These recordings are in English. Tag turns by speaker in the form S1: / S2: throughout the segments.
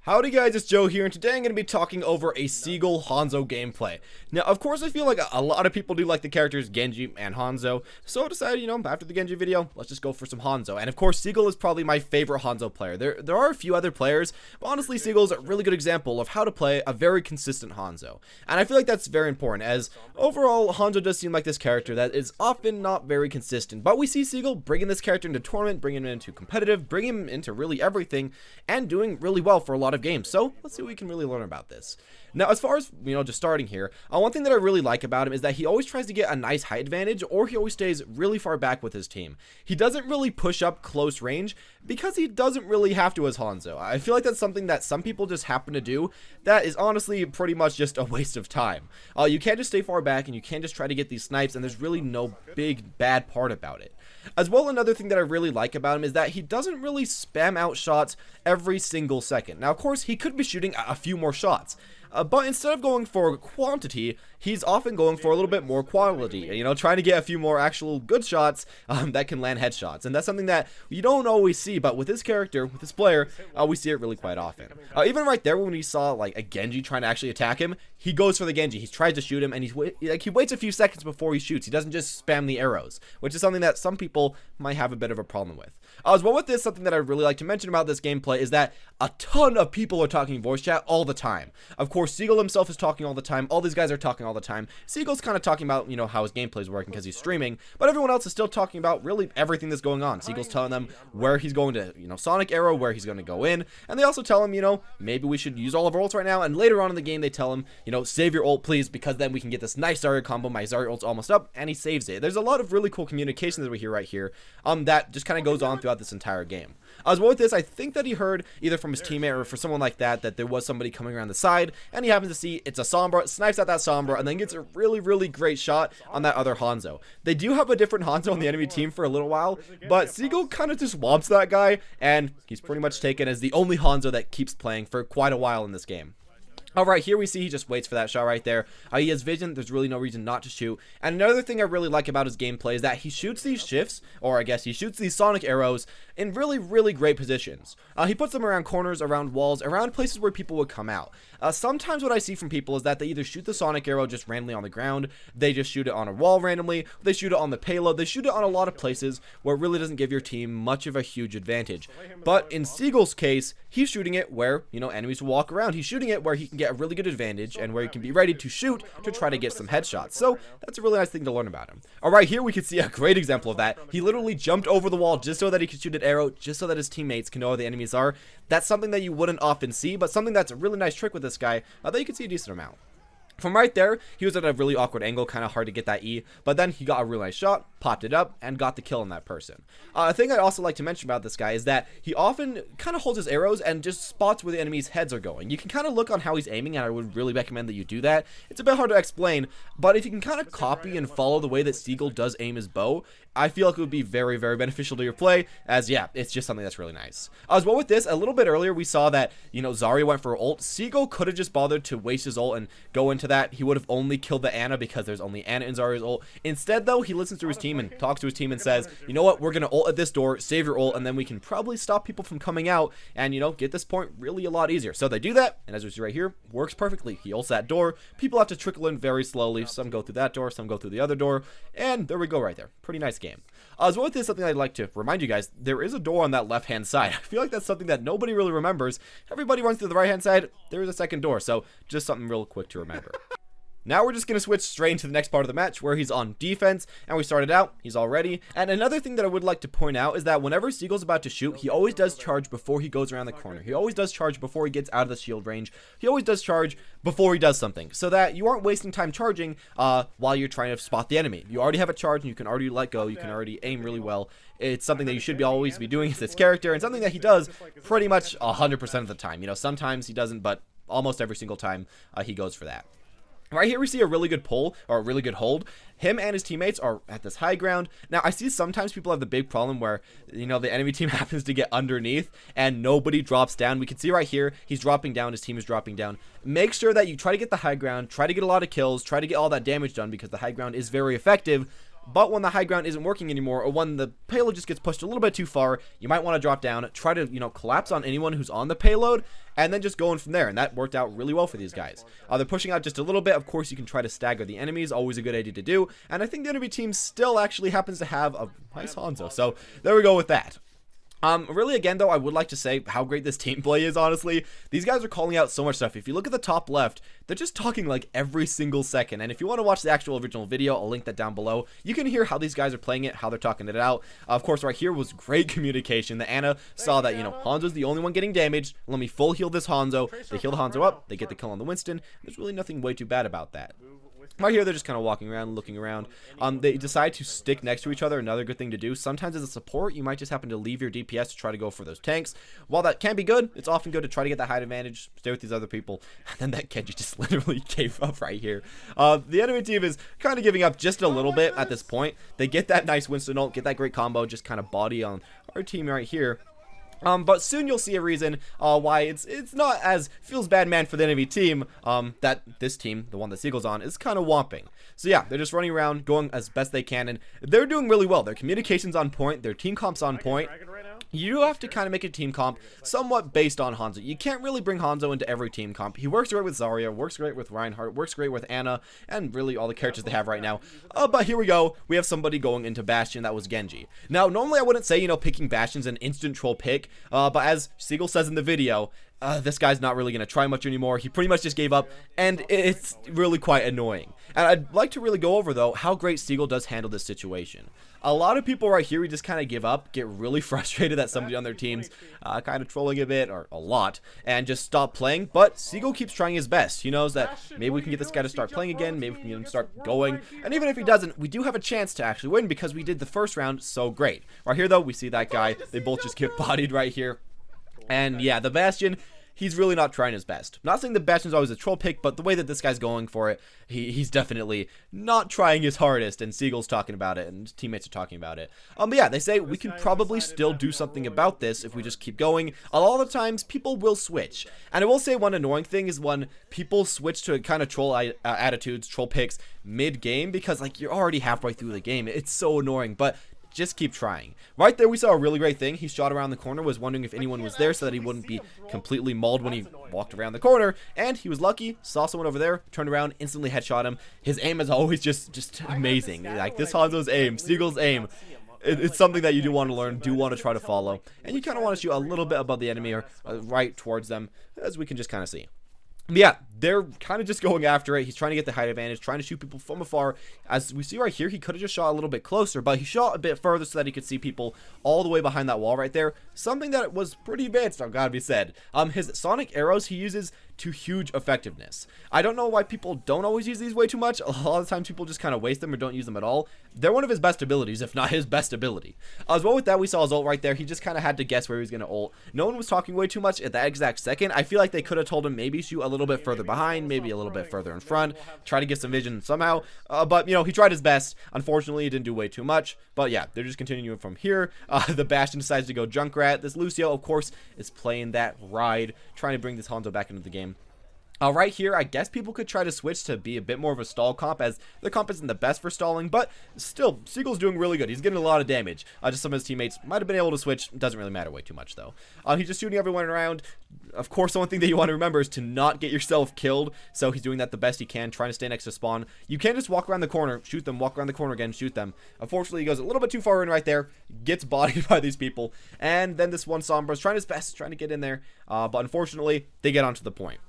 S1: Howdy guys, it's Joe here, and today I'm going to be talking over a Seagull Hanzo gameplay. Now, of course, I feel like a lot of people do like the characters Genji and Hanzo, so I decided, after the Genji video, let's just go for some Hanzo. And of course, Seagull is probably my favorite Hanzo player. There are a few other players, but honestly, Seagull is a really good example of how to play a very consistent Hanzo. And I feel like that's very important, as overall, Hanzo does seem like this character that is often not very consistent. But we see Seagull bringing this character into tournament, bringing him into competitive, bringing him into really everything, and doing really well for a lot of games. So let's see what we can really learn about this. Now, as far as just starting here, one thing that I really like about him is that he always tries to get a nice height advantage, or he always stays really far back with his team. He doesn't really push up close range because he doesn't really have to as Hanzo. I feel like that's something that some people just happen to do that is honestly pretty much just a waste of time. You can't just stay far back and you can't just try to get these snipes, and there's really no big bad part about it. As well, another thing that I really like about him is that he doesn't really spam out shots every single second. Now, of course, he could be shooting a few more shots, but instead of going for quantity, he's often going for a little bit more quality, trying to get a few more actual good shots that can land headshots. And that's something that you don't always see, but with this character, with this player, we see it really quite often. Even right there when we saw like a Genji trying to actually attack him, he goes for the Genji. He tries to shoot him, and he waits a few seconds before he shoots. He doesn't just spam the arrows, which is something that some people might have a bit of a problem with. As well with this, something that I really like to mention about this gameplay is that a ton of people are talking voice chat all the time. Of course, Seagull himself is talking all the time. All these guys are talking all the time. Seagull's kind of talking about, how his gameplay is working because he's streaming, but everyone else is still talking about really everything that's going on. Seagull's telling them where he's going to, Sonic Arrow, where he's going to go in, and they also tell him, maybe we should use all of our ults right now, and later on in the game, they tell him, save your ult, please, because then we can get this nice Zarya combo. My Zarya ult's almost up, and he saves it. There's a lot of really cool communication that we hear right here, that just kind of goes on throughout this entire game. As well with this, I think that he heard either from his teammate or for someone like that there was somebody coming around the side, and he happens to see it's a Sombra, snipes at that Sombra, and then gets a really great shot on that other Hanzo. They do have a different Hanzo on the enemy team for a little while, but Seagull kind of just wobs that guy, and he's pretty much taken as the only Hanzo that keeps playing for quite a while in this game. Alright, here we see he just waits for that shot right there. He has vision, there's really no reason not to shoot. And another thing I really like about his gameplay is that he shoots these shifts, or I guess he shoots these Sonic arrows in really great positions. He puts them around corners, around walls, around places where people would come out. Sometimes what I see from people is that they either shoot the Sonic arrow just randomly on the ground, they just shoot it on a wall randomly, they shoot it on the payload, they shoot it on a lot of places where it really doesn't give your team much of a huge advantage. But in Seagull's case, he's shooting it where, enemies will walk around. He's shooting it where he can get a really good advantage and where he can be ready to shoot to try to get some headshots. So that's a really nice thing to learn about him. Alright, here we can see a great example of that. He literally jumped over the wall just so that he could shoot an arrow, just so that his teammates can know where the enemies are. That's something that you wouldn't often see, but something that's a really nice trick with this guy that you can see a decent amount. From right there, he was at a really awkward angle, kind of hard to get that E, but then he got a really nice shot, popped it up, and got the kill on that person. A thing I'd also like to mention about this guy is that he often kind of holds his arrows and just spots where the enemy's heads are going. You can kind of look on how he's aiming, and I would really recommend that you do that. It's a bit hard to explain, but if you can kind of copy and follow the way that Seagull does aim his bow, I feel like it would be very beneficial to your play, as yeah, it's just something that's really nice. As well with this, a little bit earlier we saw that, Zarya went for ult. Seagull could have just bothered to waste his ult and go into that. He would have only killed the Ana because there's only Ana in Zarya's ult. Instead though, he listens to his team and talks to his team and says, you know what, we're gonna ult at this door, save your ult, and then we can probably stop people from coming out and, get this point really a lot easier. So they do that, and as we see right here, works perfectly. He ults that door, people have to trickle in very slowly. Some go through that door, some go through the other door, and there we go right there. Pretty nice game. As well with this, something I'd like to remind you guys, there is a door on that left-hand side. I feel like that's something that nobody really remembers. Everybody runs through the right-hand side, there is a second door, so just something real quick to remember. Now we're just going to switch straight into the next part of the match where he's on defense, and we started out, he's all ready. And another thing that I would like to point out is that whenever Seagull's about to shoot, he always does charge before he goes around the corner. He always does charge before he gets out of the shield range. He always does charge before he does something, so that you aren't wasting time charging while you're trying to spot the enemy. You already have a charge, and you can already let go, you can already aim really well. It's something that you should always be doing as this character, and something that he does pretty much 100% of the time. Sometimes he doesn't, but almost every single time he goes for that. Right here we see a really good pull, or a really good hold. Him and his teammates are at this high ground. Now, I see sometimes people have the big problem where, the enemy team happens to get underneath and nobody drops down. We can see right here, he's dropping down, his team is dropping down. Make sure that you try to get the high ground, try to get a lot of kills, try to get all that damage done because the high ground is very effective. but when the high ground isn't working anymore, or when the payload just gets pushed a little bit too far, you might want to drop down, try to, collapse on anyone who's on the payload, and then just going from there. And that worked out really well for these guys. They're pushing out just a little bit. Of course, you can try to stagger the enemies, always a good idea to do. And I think the enemy team still actually happens to have a nice Hanzo. So there we go with that. Really, again, though, I would like to say how great this team play is, honestly. These guys are calling out so much stuff. If you look at the top left, they're just talking like every single second. And if you want to watch the actual original video, I'll link that down below. You can hear how these guys are playing it, how they're talking it out. Of course, right here was great communication. The Ana saw that, Hanzo's the only one getting damaged. Let me full heal this Hanzo. They heal the Hanzo up. They get the kill on the Winston. There's really nothing way too bad about that. Right here, they're just kind of walking around, looking around. They decide to stick next to each other. Another good thing to do. Sometimes as a support, you might just happen to leave your DPS to try to go for those tanks. While that can be good, it's often good to try to get that height advantage, stay with these other people. And then that Genji just literally gave up right here. The enemy team is kind of giving up just a little bit at this point. They get that nice Winston ult, get that great combo, just kind of body on our team right here. But soon you'll see a reason why it's not as feels bad man for the enemy team that this team, the one that Seagull's on, is kind of whomping. So yeah, they're just running around, going as best they can, and they're doing really well. Their communication's on point, their team comp's on point. You have to kind of make a team comp somewhat based on Hanzo. You can't really bring Hanzo into every team comp. He works great with Zarya, works great with Reinhardt, works great with Ana, and really all the characters they have right now. But here we go. We have somebody going into Bastion. That was Genji. Now, normally I wouldn't say, picking Bastion's an instant troll pick, but as Seagull says in the video, this guy's not really going to try much anymore. He pretty much just gave up, and it's really quite annoying. And I'd like to really go over, though, how great Seagull does handle this situation. A lot of people right here, we just kind of give up, get really frustrated that somebody on their team's kind of trolling a bit, or a lot, and just stop playing. But Seagull keeps trying his best. He knows that maybe we can get this guy to start playing again, maybe we can get him to start going. And even if he doesn't, we do have a chance to actually win because we did the first round so great. Right here, though, we see that guy. They both just get bodied right here. And yeah, the Bastion, he's really not trying his best. Not saying the Bastion's always a troll pick, but the way that this guy's going for it, he's definitely not trying his hardest, and Seagull's talking about it, and his teammates are talking about it. But yeah, they say we can probably still do something about this if we just keep going. A lot of the times, people will switch. And I will say one annoying thing is when people switch to kind of troll attitudes, troll picks mid-game, because like you're already halfway through the game. It's so annoying, but just keep trying. Right there, we saw a really great thing. He shot around the corner, was wondering if anyone was there so that he wouldn't be completely mauled when he walked around the corner. And he was lucky, saw someone over there, turned around, instantly headshot him. His aim is always just amazing. Like this Hanzo's aim, Seagull's aim. It's something that you do want to learn, do want to try to follow. And you kind of want to shoot a little bit above the enemy or right towards them, as we can just kind of see. But yeah, they're kind of just going after it. He's trying to get the height advantage, trying to shoot people from afar. As we see right here, he could have just shot a little bit closer, but he shot a bit further so that he could see people all the way behind that wall right there. Something that was pretty advanced, gotta be said. His sonic arrows he uses to huge effectiveness. I don't know why people don't always use these way too much. A lot of times people just kind of waste them or don't use them at all. They're one of his best abilities, if not his best ability. As well with that, we saw his ult right there. He just kind of had to guess where he was going to ult. No one was talking way too much at that exact second. I feel like they could have told him maybe shoot a little bit further behind, maybe a little bit further in front, try to get some vision somehow. But, he tried his best. Unfortunately, he didn't do way too much. But yeah, they're just continuing from here. The Bastion decides to go Junkrat. This Lucio, of course, is playing that ride, trying to bring this Hanzo back into the game. Right here, I guess people could try to switch to be a bit more of a stall comp, as the comp isn't the best for stalling, but still, Seagull's doing really good. He's getting a lot of damage. Just some of his teammates might have been able to switch. Doesn't really matter way too much, though. He's just shooting everyone around. Of course, the one thing that you want to remember is to not get yourself killed, so he's doing that the best he can, trying to stay next to spawn. You can't just walk around the corner, shoot them, walk around the corner again, shoot them. Unfortunately, he goes a little bit too far in right there, gets bodied by these people, and then this one Sombra's trying his best, trying to get in there, but unfortunately, they get onto the point.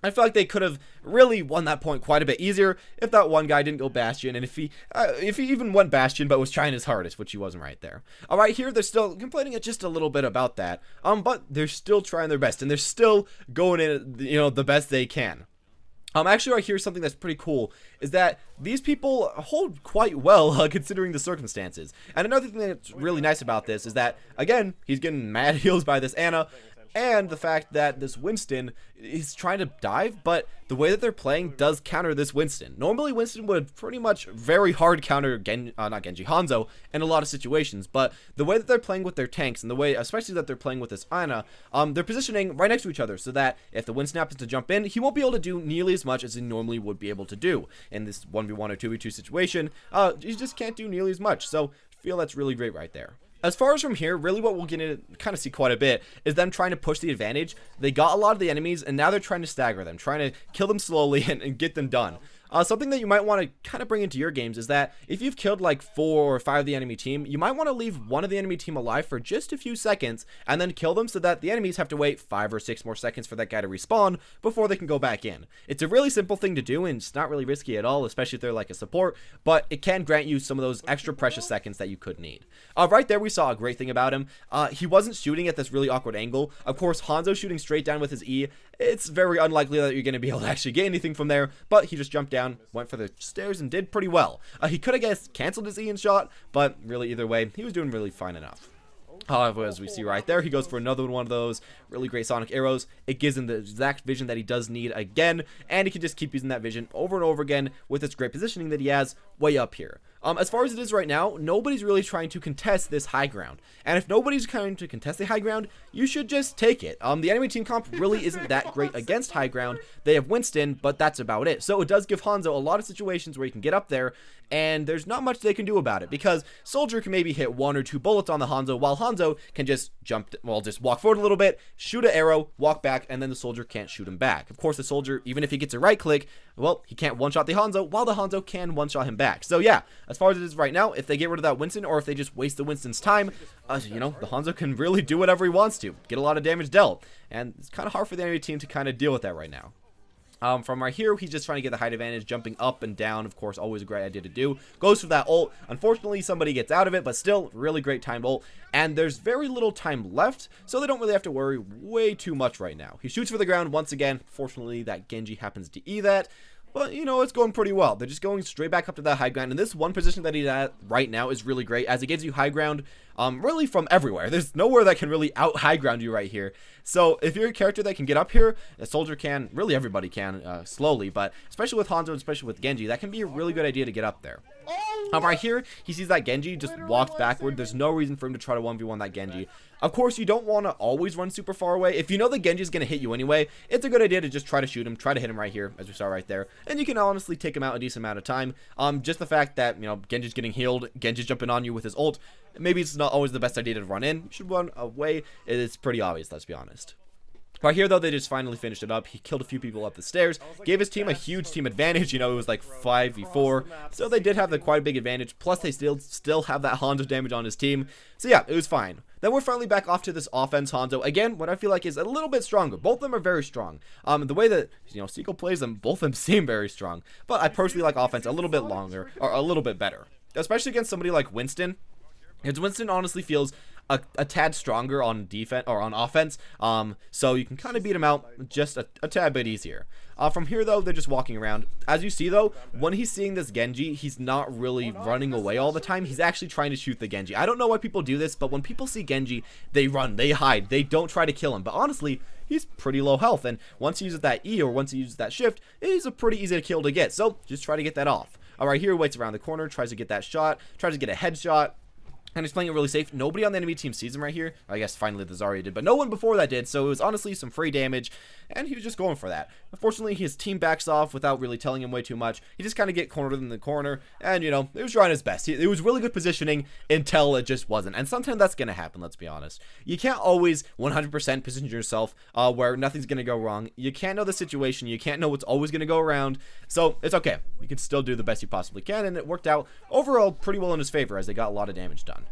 S1: I feel like they could have really won that point quite a bit easier if that one guy didn't go Bastion, and if he even went Bastion but was trying his hardest, which he wasn't right there. Alright, here they're still complaining just a little bit about that, but they're still trying their best, and they're still going in, the best they can. Actually, right here, something that's pretty cool is that these people hold quite well considering the circumstances. And another thing that's really nice about this is that, again, he's getting mad heals by this Ana. and the fact that this Winston is trying to dive, but the way that they're playing does counter this Winston. Normally Winston would pretty much very hard counter Hanzo in a lot of situations, but the way that they're playing with their tanks, and the way especially that they're playing with this Ana, they're positioning right next to each other so that if the Winston happens to jump in, he won't be able to do nearly as much as he normally would be able to do in this 1v1 or 2v2 situation. You just can't do nearly as much, so I feel that's really great right there. As far as from here, really what we're going to kind of see quite a bit is them trying to push the advantage. They got a lot of the enemies, and now they're trying to stagger them, trying to kill them slowly and get them done. Something that you might want to kind of bring into your games is that if you've killed like 4 or 5 of the enemy team, you might want to leave one of the enemy team alive for just a few seconds and then kill them so that the enemies have to wait 5 or 6 more seconds for that guy to respawn before they can go back in. It's a really simple thing to do, and it's not really risky at all, especially if they're like a support, but it can grant you some of those extra precious seconds that you could need. Right there we saw a great thing about him. He wasn't shooting at this really awkward angle. Of course, Hanzo shooting straight down with his E, it's very unlikely that you're going to be able to actually get anything from there, but he just jumped down, went for the stairs, and did pretty well. He could have, I guess, canceled his Ian shot, but really either way, he was doing really fine enough. However, as we see right there, he goes for another one of those really great sonic arrows. It gives him the exact vision that he does need again, and he can just keep using that vision over and over again with this great positioning that he has way up here. As far as it is right now, nobody's really trying to contest this high ground. And if nobody's trying to contest the high ground, you should just take it. The enemy team comp really isn't that great against high ground. They have Winston, but that's about it. So it does give Hanzo a lot of situations where he can get up there, and there's not much they can do about it, because Soldier can maybe hit 1 or 2 bullets on the Hanzo, while Hanzo can just just walk forward a little bit, shoot an arrow, walk back, and then the Soldier can't shoot him back. Of course, the Soldier, even if he gets a right click, well, he can't one-shot the Hanzo, while the Hanzo can one-shot him back. So yeah, as far as it is right now, if they get rid of that Winston, or if they just waste the Winston's time, you know, the Hanzo can really do whatever he wants to, get a lot of damage dealt, and it's kind of hard for the enemy team to kind of deal with that right now. From right here, he's just trying to get the height advantage, jumping up and down, of course, always a great idea to do. Goes for that ult. Unfortunately, somebody gets out of it, but still, really great timed ult. And there's very little time left, so they don't really have to worry way too much right now. He shoots for the ground once again. Fortunately, that Genji happens to E that. But, you know, it's going pretty well. They're just going straight back up to that high ground. And this one position that he's at right now is really great, as it gives you high ground really from everywhere. There's nowhere that can really out high ground you right here. So if you're a character that can get up here, a Soldier can, really everybody can, slowly. But especially with Hanzo, especially with Genji, that can be a really good idea to get up there. Right here, he sees that Genji just walked backward. There's no reason for him to try to 1v1 that Genji. Of course, you don't want to always run super far away. If you know the Genji is going to hit you anyway, it's a good idea to just try to shoot him, try to hit him right here, as we saw right there. And you can honestly take him out a decent amount of time. Just the fact that, you know, Genji's getting healed, Genji's jumping on you with his ult, maybe it's not always the best idea to run in. You should run away. It's pretty obvious, let's be honest. Right here, though, they just finally finished it up. He killed a few people up the stairs, gave his team a huge team advantage. You know, it was like 5v4, so they did have quite a big advantage. Plus, they still have that Hanzo damage on his team. So yeah, it was fine. Then we're finally back off to this offense. Hanzo, again, what I feel like is a little bit stronger. Both of them are very strong. The way that, you know, Seagull plays them, both of them seem very strong. But I personally like offense a little bit longer, or a little bit better, especially against somebody like Winston. Because Winston honestly feels a tad stronger on defense or on offense, so you can kind of beat him out just a tad bit easier. From here, though, they're just walking around. As you see, though, when he's seeing this Genji, he's not really running away all the time. He's actually trying to shoot the Genji. I don't know why people do this, but when people see Genji, they run, they hide, they don't try to kill him. But honestly, he's pretty low health, and once he uses that E or once he uses that shift, he's a pretty easy to kill to get. So just try to get that off. Alright, here, waits around the corner, tries to get that shot, tries to get a headshot. And he's playing it really safe. Nobody on the enemy team sees him right here. I guess finally the Zarya did, but no one before that did. So it was honestly some free damage, and he was just going for that. Unfortunately, his team backs off without really telling him way too much. He just kind of get cornered in the corner, and, you know, it was trying his best. It was really good positioning until it just wasn't. And sometimes that's going to happen, let's be honest. You can't always 100% position yourself where nothing's going to go wrong. You can't know the situation. You can't know what's always going to go around. So it's okay. You can still do the best you possibly can, and it worked out overall pretty well in his favor, as they got a lot of damage done.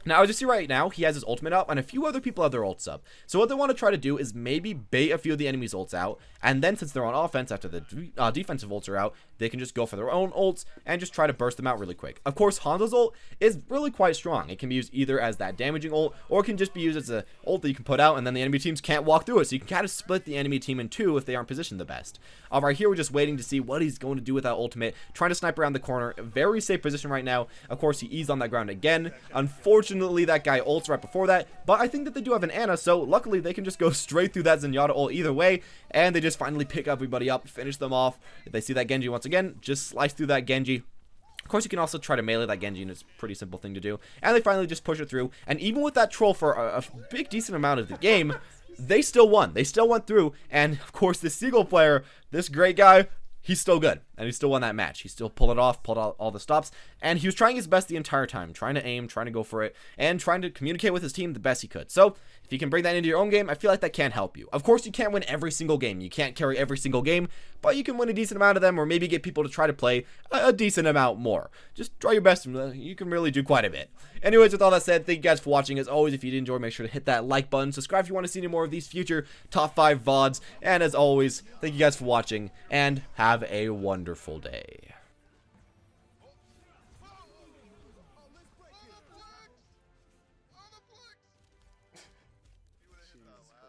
S1: Now, as you see right now, he has his ultimate up, and a few other people have their ults up. So what they want to try to do is maybe bait a few of the enemy's ults out, and then since they're on offense after the defensive ults are out, they can just go for their own ults and just try to burst them out really quick. Of course, Hanzo's ult is really quite strong. It can be used either as that damaging ult, or it can just be used as an ult that you can put out, and then the enemy teams can't walk through it. So you can kind of split the enemy team in two if they aren't positioned the best. Right here, we're just waiting to see what he's going to do with that ultimate, trying to snipe around the corner. Very safe position right now. Of course, he eased on that ground again. Unfortunately, Unfortunately, that guy ults right before that, but I think that they do have an Ana, so luckily they can just go straight through that Zenyatta ult either way, and they just finally pick everybody up, finish them off. If they see that Genji once again, just slice through that Genji. Of course, you can also try to melee that Genji, and it's a pretty simple thing to do. And they finally just push it through, and even with that troll for a big decent amount of the game, they still won. They still went through, and of course, this Seagull player, this great guy, he's still good, and he still won that match. He still pulled it off, pulled out all the stops, and he was trying his best the entire time, trying to aim, trying to go for it, and trying to communicate with his team the best he could. So, if you can bring that into your own game, I feel like that can help you. Of course, you can't win every single game. You can't carry every single game, but you can win a decent amount of them, or maybe get people to try to play a decent amount more. Just try your best, and you can really do quite a bit. Anyways, with all that said, thank you guys for watching. As always, if you did enjoy, make sure to hit that like button. Subscribe if you want to see any more of these future top 5 VODs. And as always, thank you guys for watching, and have a wonderful day.